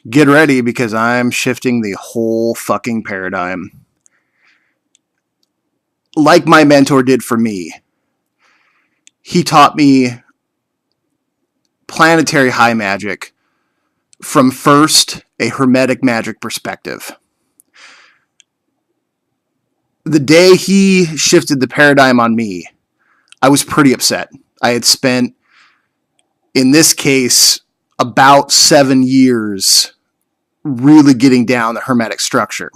Get ready because I'm shifting the whole fucking paradigm. Like my mentor did for me. He taught me planetary high magic from first a hermetic magic perspective. The day he shifted the paradigm on me, I was pretty upset. I had spent, in this case, about 7 years really getting down the hermetic structure.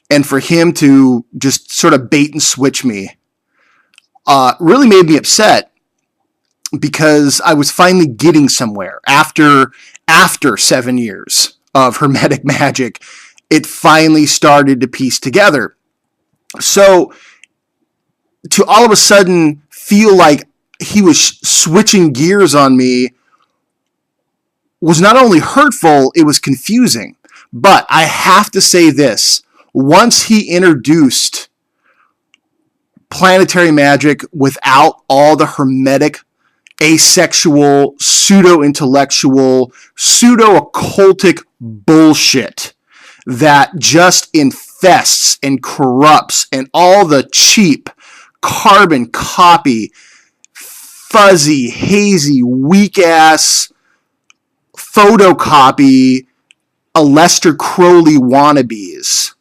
And for him to just sort of bait and switch me really made me upset because I was finally getting somewhere. After 7 years of hermetic magic, it finally started to piece together. So to all of a sudden feel like he was switching gears on me was not only hurtful, it was confusing. But I have to say this. Once he introduced planetary magic without all the hermetic, asexual, pseudo-intellectual, pseudo-occultic bullshit that just infests and corrupts, and all the cheap, carbon copy, fuzzy, hazy, weak-ass photocopy Aleister Crowley wannabes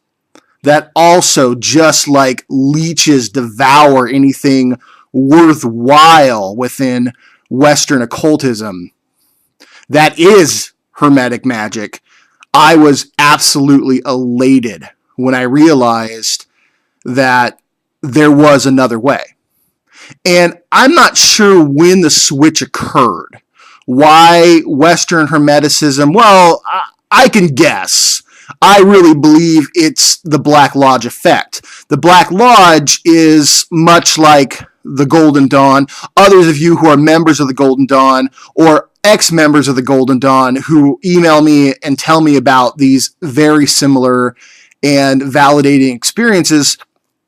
that also just like leeches devour anything worthwhile within Western occultism that is hermetic magic. I was absolutely elated when I realized that there was another way. And I'm not sure when the switch occurred. Why Western Hermeticism? Well, I can guess. I really believe it's the Black Lodge effect. The Black Lodge is much like the Golden Dawn. Others of you who are members of the Golden Dawn or ex-members of the Golden Dawn who email me and tell me about these very similar and validating experiences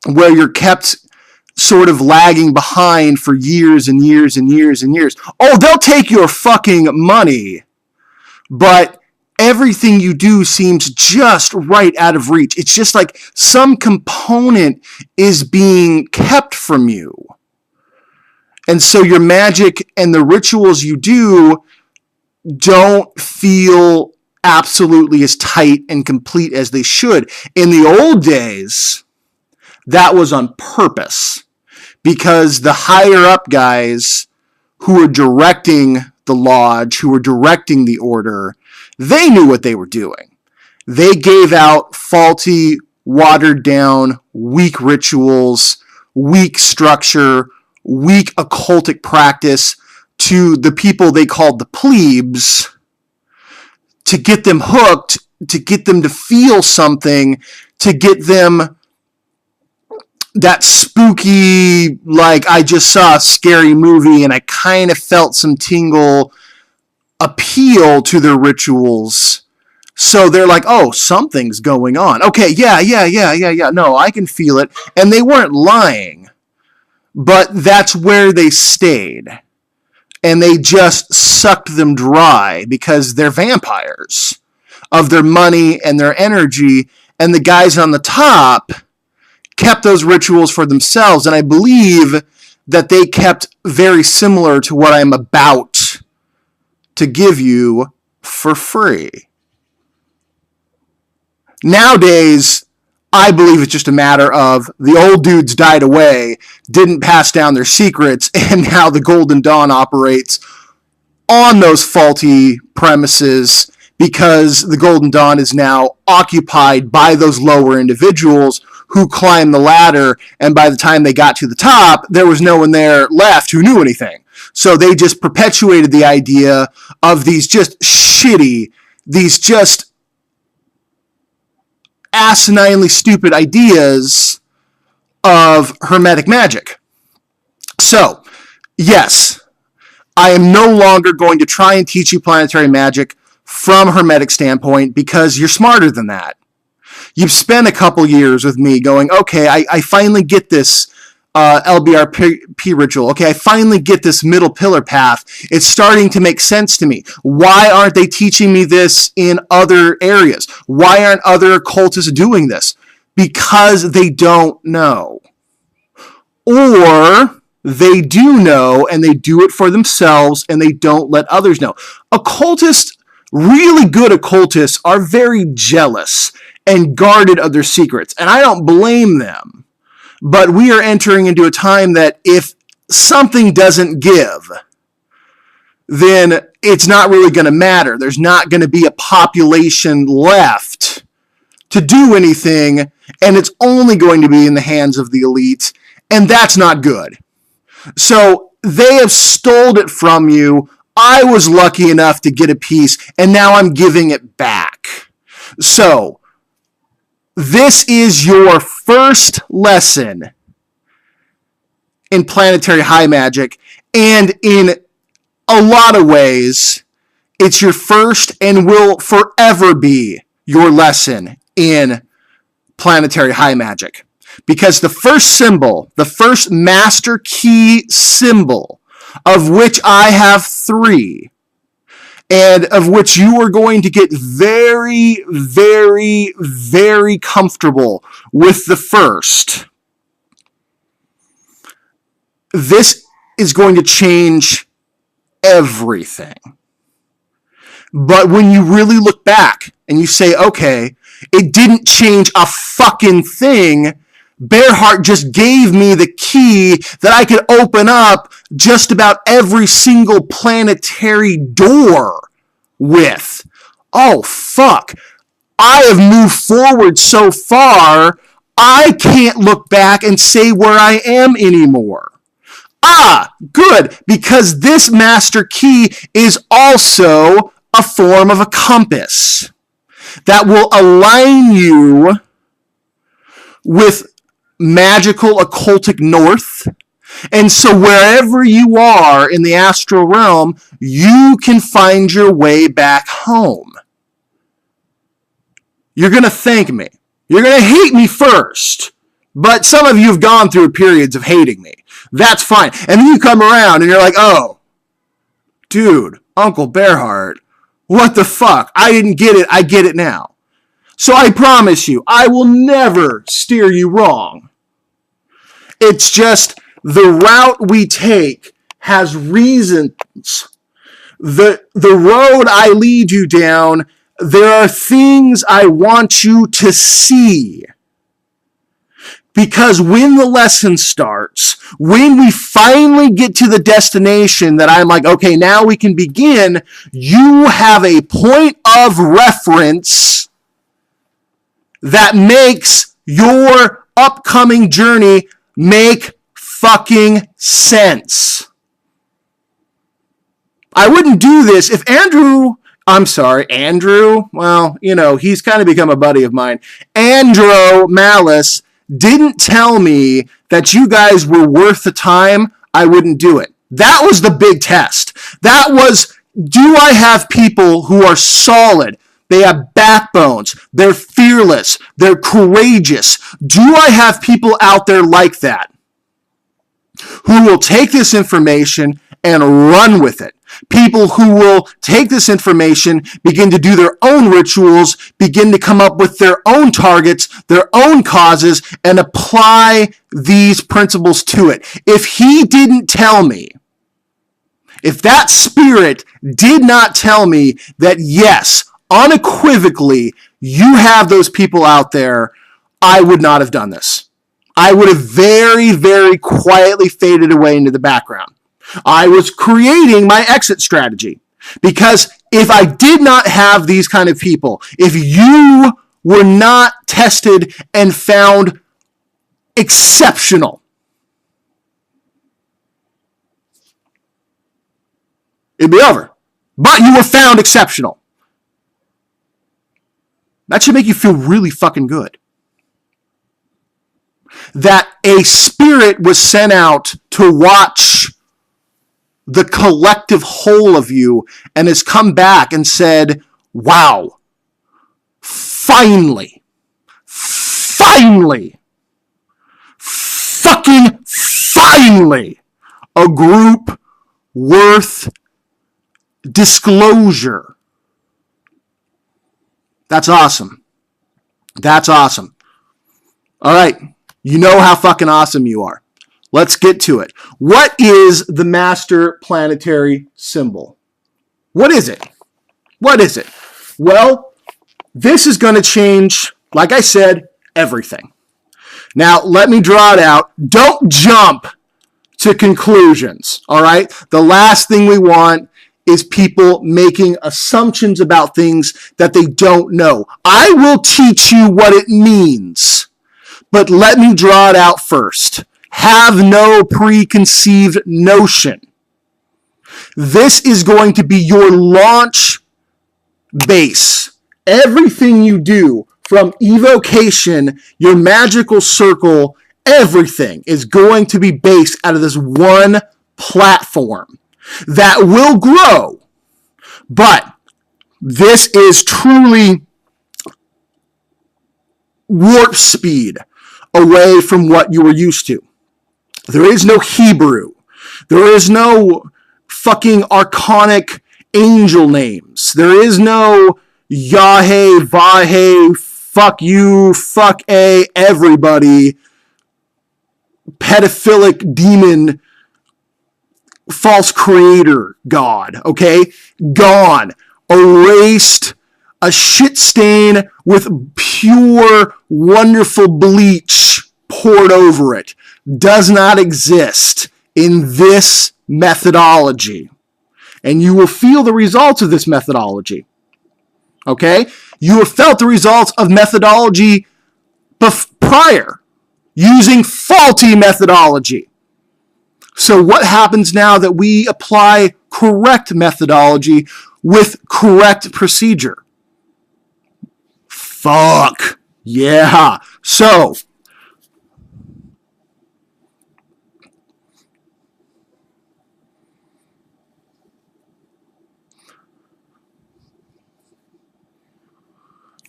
where you're kept sort of lagging behind for years and years and years and years. Oh, they'll take your fucking money, but everything you do seems just right out of reach. It's just like some component is being kept from you. And so your magic and the rituals you do don't feel absolutely as tight and complete as they should. In the old days, that was on purpose because the higher up guys who were directing the lodge, who were directing the order, they knew what they were doing. They gave out faulty, watered down, weak rituals, weak structure, weak occultic practice to the people they called the plebes to get them hooked, to get them to feel something, to get them that spooky, like I just saw a scary movie and I kind of felt some tingle appeal to their rituals. So they're like, oh, something's going on. Okay, yeah. No, I can feel it. And they weren't lying. But that's where they stayed. And they just sucked them dry because they're vampires of their money and their energy. And the guys on the top kept those rituals for themselves. And I believe that they kept very similar to what I'm about to give you for free. Nowadays, I believe it's just a matter of the old dudes died away, didn't pass down their secrets, and now the Golden Dawn operates on those faulty premises because the Golden Dawn is now occupied by those lower individuals who climbed the ladder, and by the time they got to the top, there was no one there left who knew anything. So they just perpetuated the idea of these just shitty, these just asininely stupid ideas of hermetic magic. So, yes, I am no longer going to try and teach you planetary magic from a hermetic standpoint because you're smarter than that. You've spent a couple years with me going, okay, I finally get this LBRP ritual. Okay, I finally get this middle pillar path. It's starting to make sense to me. Why aren't they teaching me this in other areas? Why aren't other occultists doing this? Because they don't know. Or they do know and they do it for themselves and they don't let others know. Occultists, really good occultists, are very jealous and guarded of their secrets. And I don't blame them. But we are entering into a time that if something doesn't give, then it's not really going to matter. There's not going to be a population left to do anything, and it's only going to be in the hands of the elite, and that's not good. So they have stole it from you. I was lucky enough to get a piece, and now I'm giving it back. So this is your first lesson in planetary high magic, and in a lot of ways, it's your first and will forever be your lesson in planetary high magic. Because the first symbol, the first master key symbol, of which I have 3, and of which you are going to get very, very, very comfortable with the first. This is going to change everything. But when you really look back and you say, okay, it didn't change a fucking thing, Bearheart just gave me the key that I could open up just about every single planetary door with. Oh, fuck. I have moved forward so far, I can't look back and say where I am anymore. Ah, good, because this master key is also a form of a compass that will align you with magical occultic north. And so wherever you are in the astral realm, you can find your way back home. You're going to thank me. You're going to hate me first. But some of you have gone through periods of hating me. That's fine. And then you come around and you're like, oh, dude, Uncle Bearheart, what the fuck? I didn't get it. I get it now. So I promise you, I will never steer you wrong. It's just the route we take has reasons. The road I lead you down, there are things I want you to see. Because when the lesson starts, when we finally get to the destination that I'm like, okay, now we can begin, you have a point of reference that makes your upcoming journey make fucking sense. I wouldn't do this if Andrew, well, you know, he's kind of become a buddy of mine. Andrew Malice didn't tell me that you guys were worth the time, I wouldn't do it. That was the big test. That was, do I have people who are solid? They have backbones. They're fearless. They're courageous. Do I have people out there like that who will take this information and run with it? People who will take this information, begin to do their own rituals, begin to come up with their own targets, their own causes, and apply these principles to it. If he didn't tell me, if that spirit did not tell me that yes, unequivocally, you have those people out there, I would not have done this. I would have very, very quietly faded away into the background. I was creating my exit strategy. Because if I did not have these kind of people, if you were not tested and found exceptional, it'd be over. But you were found exceptional. That should make you feel really fucking good. That a spirit was sent out to watch the collective whole of you and has come back and said, wow, finally, fucking finally, a group worth disclosure. That's awesome. That's awesome. All right. You know how fucking awesome you are. Let's get to it. What is the master planetary symbol? What is it? What is it? Well, this is going to change, like I said, everything. Now, let me draw it out. Don't jump to conclusions, all right? The last thing we want is people making assumptions about things that they don't know. I will teach you what it means, but let me draw it out first. Have no preconceived notion. This is going to be your launch base. Everything you do, from evocation, your magical circle, everything is going to be based out of this one platform that will grow. But this is truly warp speed away from what you were used to. There is no Hebrew. There is no fucking archonic angel names. There is no Yahweh, Vahe, fuck you, fuck everybody, pedophilic demon, false creator god, okay? Gone. Erased. A shit stain with pure, wonderful bleach poured over it. Does not exist in this methodology. And you will feel the results of this methodology. Okay? You have felt the results of methodology prior, using faulty methodology. So what happens now that we apply correct methodology with correct procedure? Fuck. Yeah. So,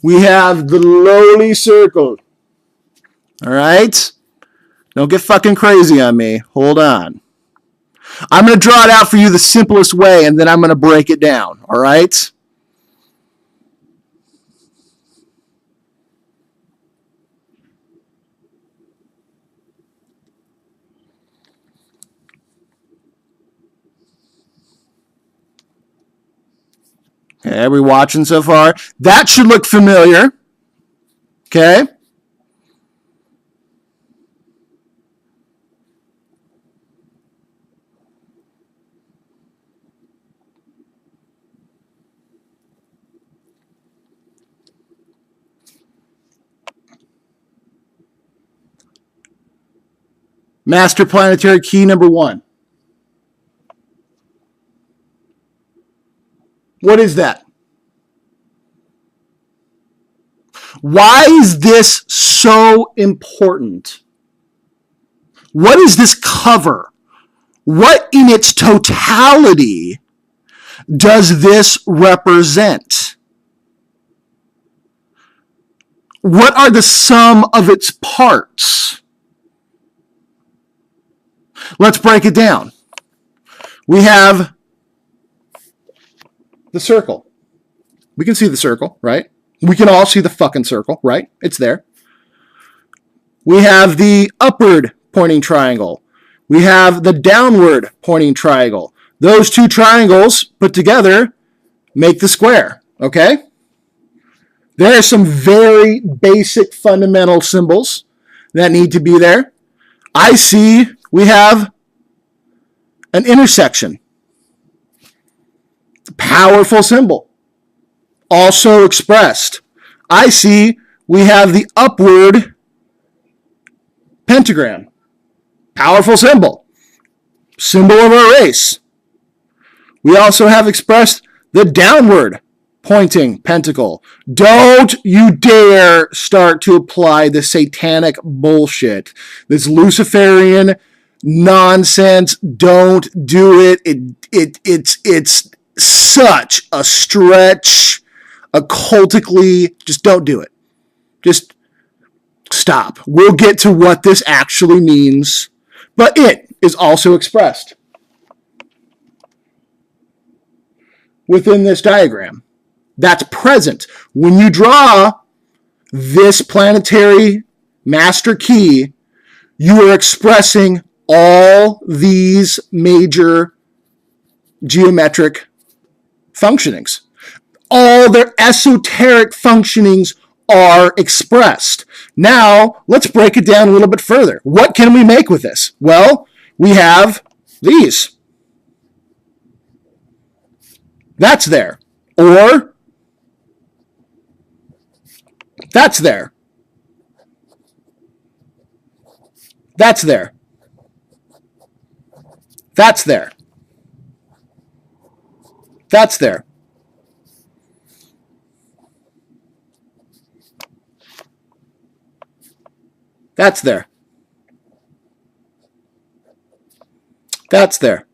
we have the lowly circle. All right? Don't get fucking crazy on me. Hold on. I'm going to draw it out for you the simplest way, and then I'm going to break it down. All right? Okay, are we watching so far? That should look familiar. Okay? Master planetary key number 1. What is that? Why is this so important? What does this cover? What in its totality does this represent? What are the sum of its parts? Let's break it down. We have the circle. We can see the circle, right? We can all see the fucking circle, right? It's there. We have the upward pointing triangle. We have the downward pointing triangle. Those two triangles put together make the square, okay? There are some very basic fundamental symbols that need to be there. I see we have an intersection. Powerful symbol. Also expressed. I see we have the upward pentagram. Powerful symbol. Symbol of our race. We also have expressed the downward pointing pentacle. Don't you dare start to apply the satanic bullshit. This Luciferian nonsense. Don't do it. It's such a stretch occultically. Just don't do it. Just stop. We'll get to what this actually means. But it is also expressed within this diagram. That's present. When you draw this planetary master key, you are expressing all these major geometric functionings. All their esoteric functionings are expressed. Now, let's break it down a little bit further. What can we make with this? Well, we have these. That's there. Or that's there. That's there. That's there. That's there. That's there. That's there.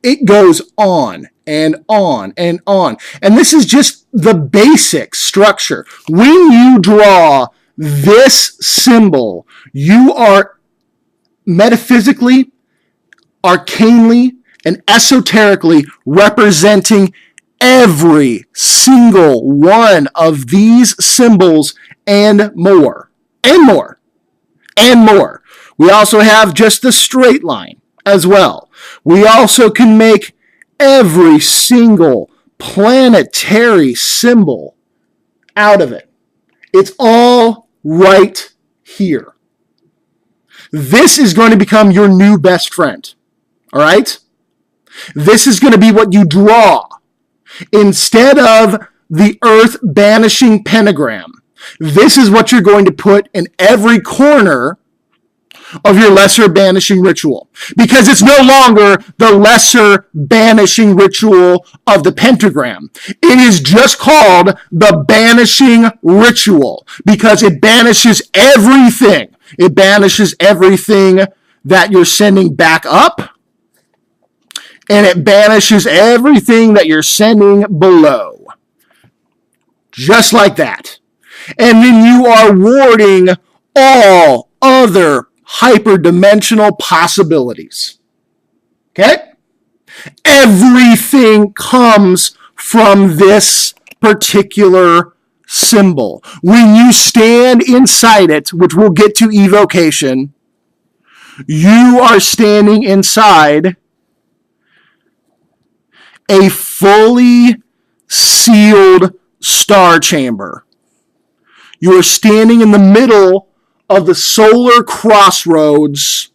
It goes on and on and on. And this is just the basic structure. When you draw this symbol, you are metaphysically, arcanely, and esoterically representing every single one of these symbols and more, and more, and more. We also have just the straight line as well. We also can make every single planetary symbol out of it. It's all right here. This is going to become your new best friend. All right? This is going to be what you draw. Instead of the earth banishing pentagram, this is what you're going to put in every corner of your lesser banishing ritual. Because it's no longer the lesser banishing ritual of the pentagram. It is just called the banishing ritual because it banishes everything. It banishes everything that you're sending back up, and it banishes everything that you're sending below. Just like that. And then you are warding all other hyperdimensional possibilities. Okay? Everything comes from this particular symbol. When you stand inside it, which we'll get to evocation, you are standing inside a fully sealed star chamber. You are standing in the middle of the solar crossroads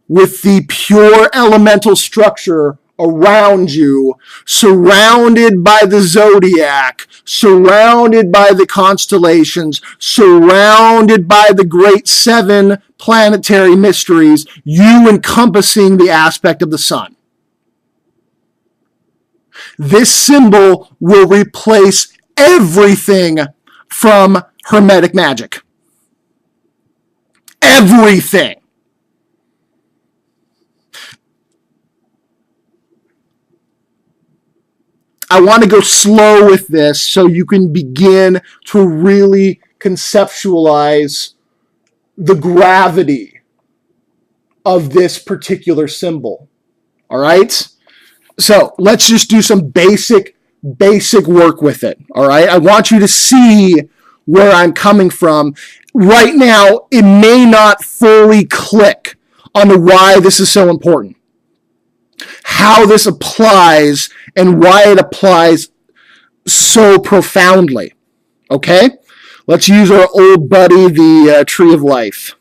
with the pure elemental structure around you, surrounded by the zodiac, surrounded by the constellations, surrounded by the great 7 planetary mysteries, you encompassing the aspect of the sun. This symbol will replace everything from Hermetic magic. Everything. I want to go slow with this so you can begin to really conceptualize the gravity of this particular symbol. All right? So let's just do some basic work with it. All right? I want you to see where I'm coming from. Right now, it may not fully click on why this is so important, how this applies, and why it applies so profoundly. Okay? Let's use our old buddy, the Tree of Life.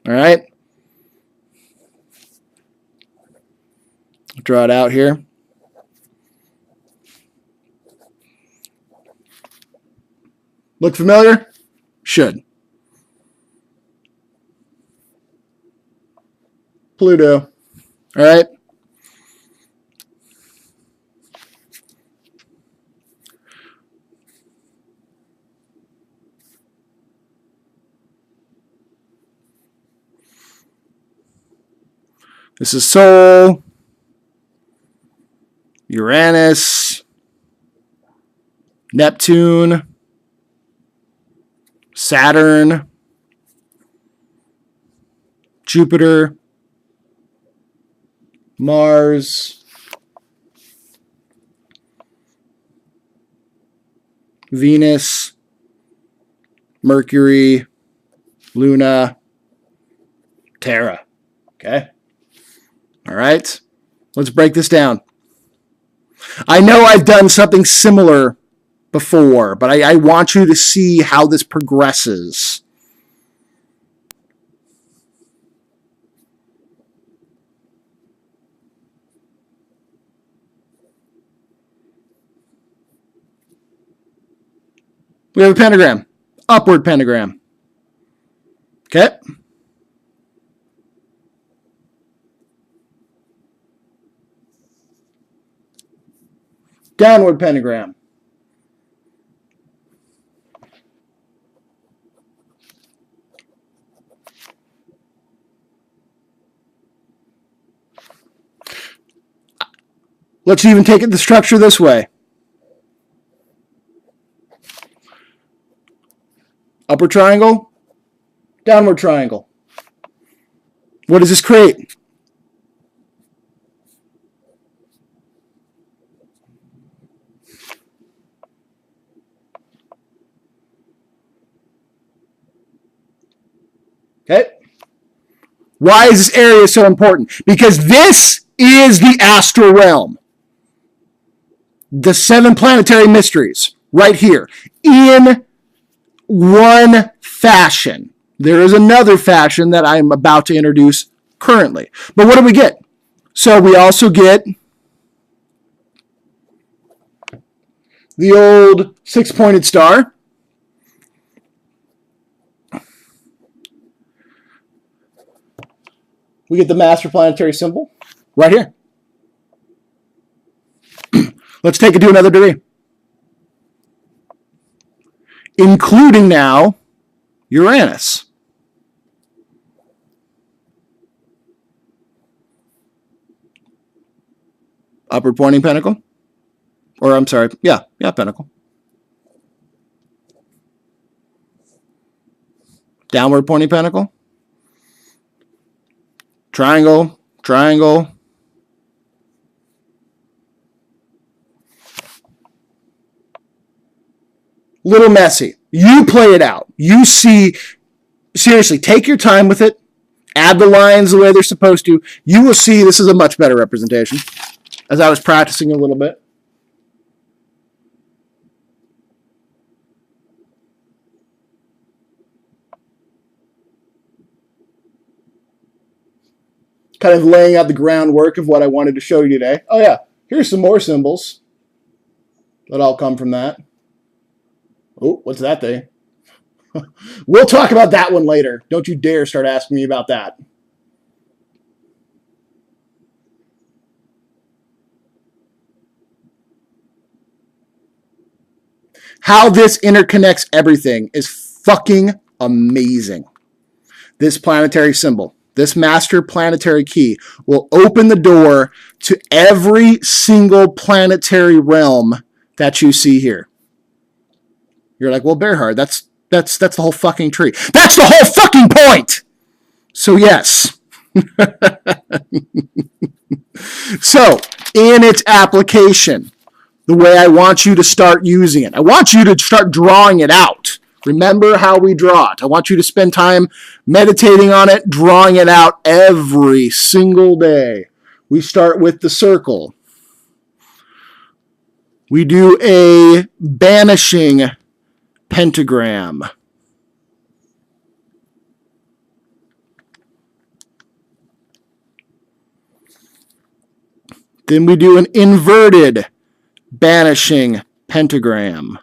All right? Draw it out here. Look familiar? Should. Pluto. All right? This is Sol. Uranus, Neptune, Saturn, Jupiter, Mars, Venus, Mercury, Luna, Terra. Okay? All right? Let's break this down. I know I've done something similar before, but I want you to see how this progresses. We have a pentagram, upward pentagram. Okay? Downward pentagram. Let's even take it the structure this way. Upper triangle, downward triangle. What does this create? Okay. Why is this area so important? Because this is the astral realm. The 7 planetary mysteries right here in one fashion. There is another fashion that I'm about to introduce currently. But what do we get? So we also get the old 6-pointed star. We get the master planetary symbol right here. Let's take it to another degree. Including now Uranus. Upward pointing pentacle. Or I'm sorry, yeah, pentacle. Downward pointing pentacle. Triangle, triangle. Little messy. You play it out. You see, seriously, take your time with it. Add the lines the way they're supposed to. You will see this is a much better representation as I was practicing a little bit. Kind of laying out the groundwork of what I wanted to show you today. Oh yeah, here's some more symbols that all come from that. Oh, what's that thing? We'll talk about that one later. Don't you dare start asking me about that. How this interconnects everything is fucking amazing. This planetary symbol, this master planetary key, will open the door to every single planetary realm that you see here. You're like, well, Bearheart, that's the whole fucking tree. That's the whole fucking point! So yes. So, in its application, the way I want you to start using it, I want you to start drawing it out. Remember how we draw it. I want you to spend time meditating on it, drawing it out every single day. We start with the circle. We do a banishing pentagram. Then we do an inverted banishing pentagram.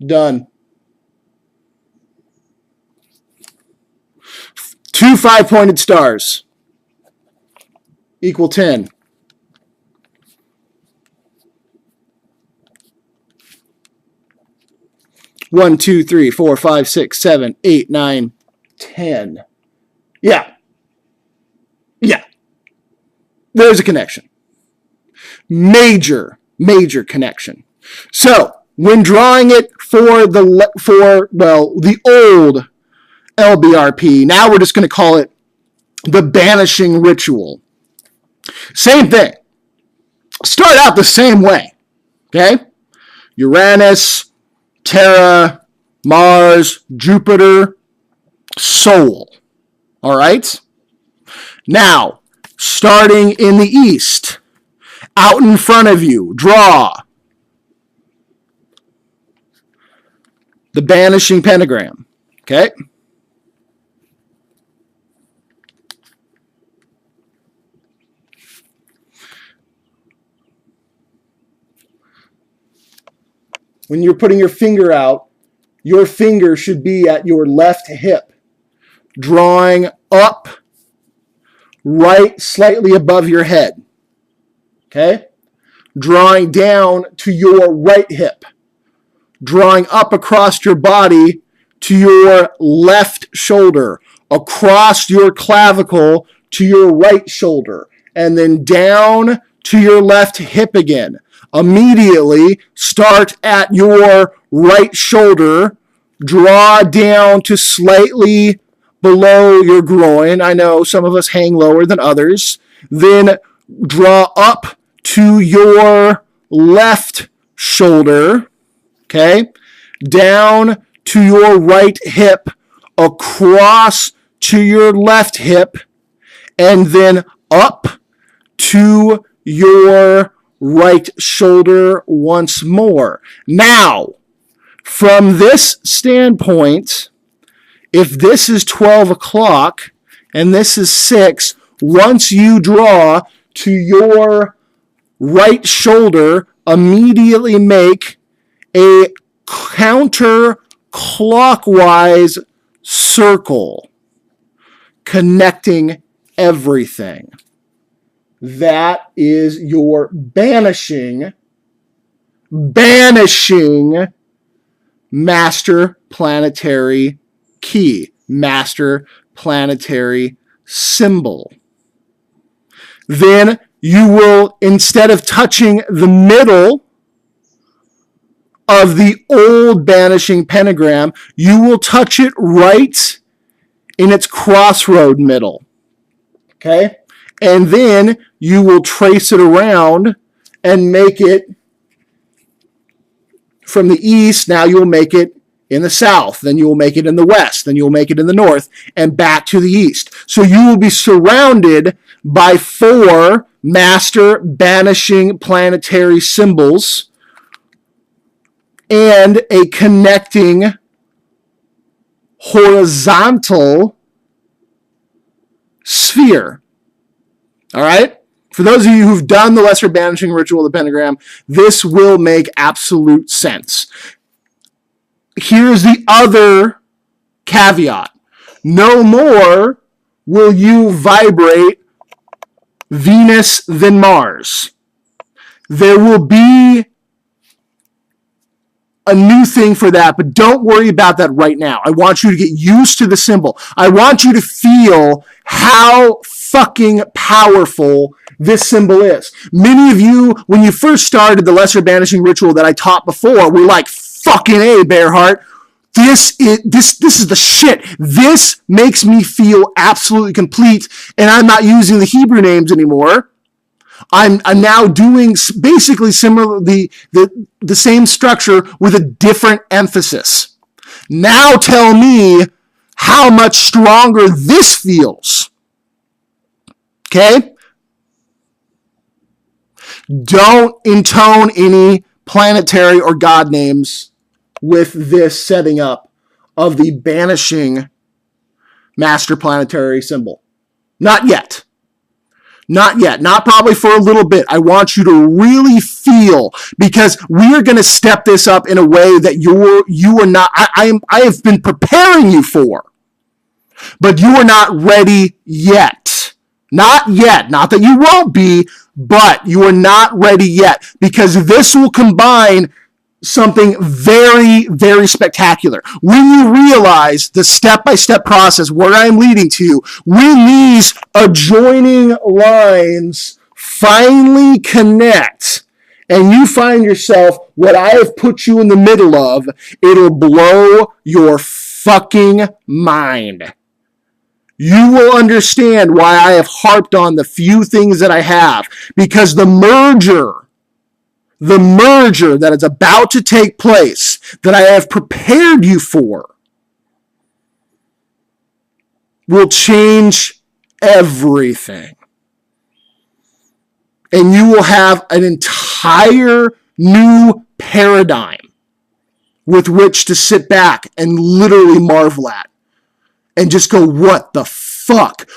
Done. 2 5-pointed stars equal 10. 1, 2, 3, 4, 5, 6, 7, 8, 9, 10. Yeah. Yeah. There's a connection. Major connection. So, when drawing it for the old LBRP, now we're just going to call it the banishing ritual. Same thing. Start out the same way. Okay? Uranus, Terra, Mars, Jupiter, Sol. All right? Now, starting in the east, out in front of you, draw the banishing pentagram. Okay? When you're putting your finger out, your finger should be at your left hip, drawing up right slightly above your head. Okay? Drawing down to your right hip, drawing up across your body to your left shoulder, across your clavicle to your right shoulder, and then down to your left hip again. Immediately start at your right shoulder, draw down to slightly below your groin. I know some of us hang lower than others. Then draw up to your left shoulder, okay? Down to your right hip, across to your left hip, and then up to your right shoulder once more. Now, from this standpoint, if this is 12 o'clock and this is 6, once you draw to your right shoulder, immediately make a counterclockwise circle connecting everything. That is your banishing master planetary key, master planetary symbol. Then you will, instead of touching the middle of the old banishing pentagram, you will touch it right in its crossroad middle. Okay? And then you will trace it around and make it from the east. Now you'll make it in the south, then you will make it in the west, then you will make it in the north, and back to the east. So you will be surrounded by 4 master banishing planetary symbols and a connecting horizontal sphere. All right? For those of you who've done the lesser banishing ritual of the pentagram, this will make absolute sense. Here's the other caveat. No more will you vibrate Venus than Mars. There will be a new thing for that, but don't worry about that right now. I want you to get used to the symbol. I want you to feel how fucking powerful this symbol is. Many of you, when you first started the lesser banishing ritual that I taught before, were like, fucking A, Bearheart. This is the shit. This makes me feel absolutely complete, and I'm not using the Hebrew names anymore. I'm now doing basically similar the same structure with a different emphasis. Now tell me how much stronger this feels. Okay? Don't intone any planetary or god names with this setting up of the banishing master planetary symbol. Not yet. Not yet. Not probably for a little bit. I want you to really feel, because we are going to step this up in a way that you are not, I have been preparing you for, but you are not ready yet. Not yet. Not that you won't be, but you are not ready yet, because this will combine something very, very spectacular. When you realize the step-by-step process where I'm leading to, when these adjoining lines finally connect, and you find yourself what I have put you in the middle of, it'll blow your fucking mind. You will understand why I have harped on the few things that I have, because the merger that is about to take place, that I have prepared you for, will change everything. And you will have an entire new paradigm with which to sit back and literally marvel at and just go, what the fuck?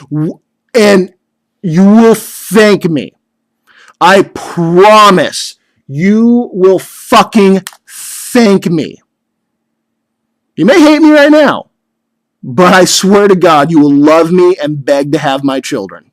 And you will thank me. I promise you will fucking thank me. You may hate me right now, but I swear to God, you will love me and beg to have my children.